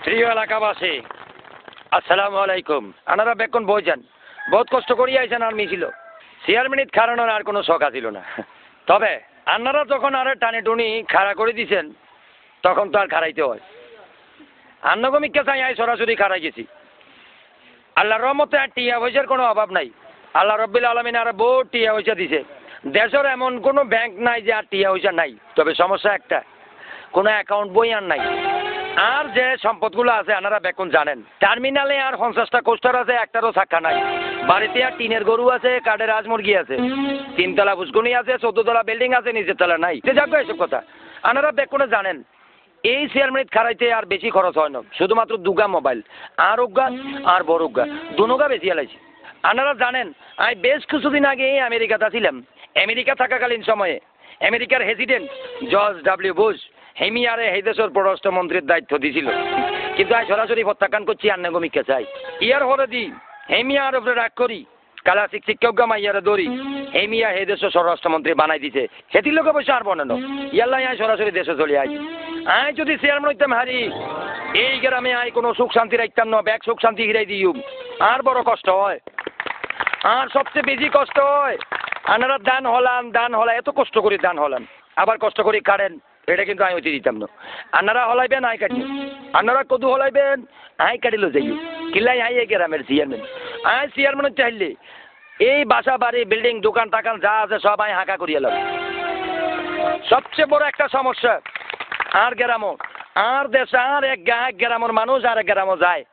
প্রিয় এলাকাবাসী, আসসালামু আলাইকুম। আনারা বেকন বইছেন, বহুত কষ্ট করিয়া আইছেন আর মিছিল চেয়ারম্যানিত খারানোর আর কোনো শখ আছিল না। তবে আনারা যখন আরে টানে টুনি খাড়া করে দিছেন তখন তো আর খাড়াইতে হয়। আন্নগমিককে চাই আই সরাসরি খাড়াই গেছি। আল্লাহর রহমতে আর টিয়া পয়সার কোনো অভাব নাই। আল্লাহ রব্বিল আলমিন আর বহুত টিয়া পয়সা দিছে। দেশের এমন কোনো ব্যাংক নাই যে আর টিয়া পয়সা নাই। তবে সমস্যা একটা, কোনো অ্যাকাউন্ট বই আর নাই। আর যে সম্পদগুলো আছে আপনারা বেকন জানেন, টার্মিনালে আর 50টা কোস্টার আছে, একটারও ছাক্কা নাই। বাড়িতে আর টিনের গরু আছে, কাঠের রাজমুরগি আছে, 3তলা ফুসকুনি আছে, 14তলা বিল্ডিং আছে, নিচের তলা নাই। যাক এসব কথা আপনারা বেকনে জানেন। এই চেয়ারম্যানিত খারাইতে আর বেশি খরচ হয় না, শুধুমাত্র দুগা মোবাইল, আর উগা আর বড় উগা দুনোগা বেশি এলাইছে। আপনারা জানেন আমি বেশ কিছুদিন আগে আমেরিকাতে ছিলাম। আমেরিকা থাকাকালীন সময়ে আমেরিকার প্রেসিডেন্ট জর্জ ডব্লিউ বুশ হেমিয়ারে এই দেশের পররাষ্ট্রমন্ত্রীর দায়িত্ব দিয়েছিল, কিন্তু আমি সরাসরি প্রত্যাখ্যান করছি। আন্নাগমিককে চাই ইয়ার হরে দি হেমিয়ার উপরে রাগ করি কালা শিক্ষক মাইয়ারে দৌড়ি হেমিয়া এই দেশের স্বরাষ্ট্রমন্ত্রী বানাই দিছে। সেটির লোক অবশ্য আর বনে ইয়াল্লাই আমি সরাসরি দেশে চলে আইছি। আমি যদি চেয়ারম্যান হইতাম হারি, এই গ্রামে আই কোনো সুখ শান্তি রাখতাম না, ব্যাগ সুখ শান্তি হিরাই দিই। আর বড় কষ্ট হয়, আর সবচেয়ে বেশি কষ্ট হয় আপনারা দান হলা এত কষ্ট করে দান হলান, আবার কষ্ট করে কাটেন, এটা কিন্তু আমি অতি দিতাম না। আপনারা হলাইবেন আই কাটি, আপনারা কদু হলাইবেন আই কাটিল যাই কিলাই আই গ্রামের চেয়ারম্যান। আই চেয়ারম্যান চাইলে এই বাসা বাড়ি বিল্ডিং দোকান টাকান যা আছে সব আমি হাঁকা করিয়ে এলাম। সবচেয়ে বড় একটা সমস্যা আর গ্রামও আর দেশ আর এক গ্রামের মানুষ আর এক গ্রামও যায়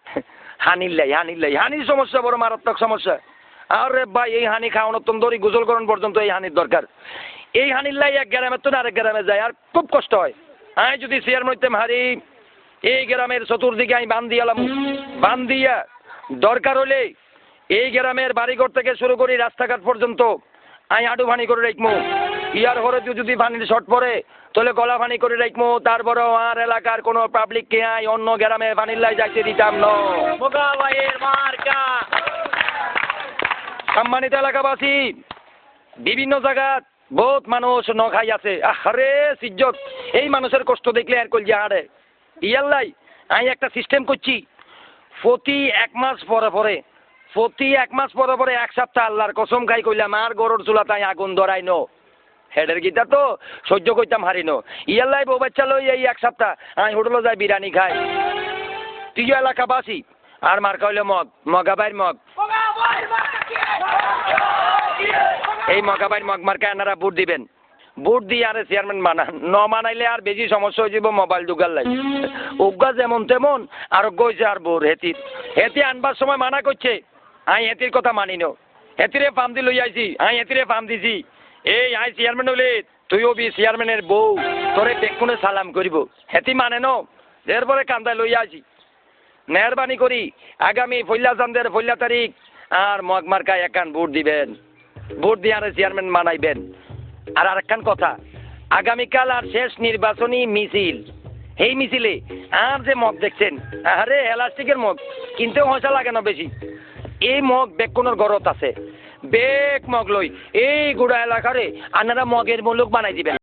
হানির সমস্যা বড় মারাত্মক সমস্যা। আরে ভাই এই হানি খাওয়ানোর তন্দরি গোসল করণ পর্যন্ত এই হানির দরকার। এই হানির লাই এক গ্রামের তো আরেক গ্রামে যায়, আর খুব কষ্ট হয়। আমি যদি চেয়ারম্যান হইতাম হারি, এই গ্রামের চতুর্দিকে আমি বান্ধিয়া দরকার হলে এই গ্রামের বাড়িঘর থেকে শুরু করি রাস্তাঘাট পর্যন্ত আমি আডু ভানি করে রাখবো। ইয়ার হরে যদি ভানির শর্ট পরে তাহলে গলা ভানি করে রাখবো। তারপরেও আর এলাকার কোনো পাবলিককে আই অন্য গ্রামে ভানির লাই যাইতে দিতাম না। সম্মানিত এলাকাবাসী, বিভিন্ন জায়গা বহুত মানুষ ন খাই আছে। আরে সিজ্জত এই মানুষের কষ্ট দেখলে আর কলজা হারে। ইয়াল্লাই আমি একটা সিস্টেম করছি, প্রতি এক মাস পরে এক সপ্তাহ আল্লাহর কসম খাই কইলাম আর গরুর চুলাতে আগুন ধরাই নো। হেডের গীতা তো সহ্য করতাম হারি নো। ইয়াল্লাই বউ বাচ্চা লই এই এক সপ্তাহ আমি হোটেলে যাই বিরিয়ানি খাই। তুই এলাকাবাসী আর মার কইলে মগাবাইর মগ এই মগাবাইর মগ মার্কা আপনারা ভোট দিবেন। ভোট দিয়ে আরে চেয়ারম্যান মানান, ন মানাইলে আর বেশি সমস্যা হয়ে যাব মোবাইল দুগার লাই। উগা যেমন তেমন আর গইছে আর বোর হেতি আনবার সময় মানা করছে, আমি হেতির কথা মানি নো। হেতিরে ফার্ম দি লই আইছি, আমি হেতিরে ফার্ম দিছি। এই আই চেয়ারম্যান হলে তুইও বি চেয়ারম্যানের বউ, তোরে বেকুনে সালাম করিব। হেতি মানে নো, এরপরে কান্দায় লই আইছি। মেহরবানি করি আগামী ১ তারিখ আর মগ মার্কায় একান ভোট দিবেন। ভোট দিয়ে আর চেয়ারম্যান মানাইবেন। আর আরেকখান কথা, আগামীকাল আর শেষ নির্বাচনী মিছিল, এই মিছিলে আর যে মগ দেখছেন, আরে এলাস্টিকের মগ কিনতেও পয়সা লাগে না বেশি। এই মগ বেকুনের গরত আছে, বেক মগ লই এই গোড়া এলাকারে আপনারা মগের মুলুক বানাই দিবেন।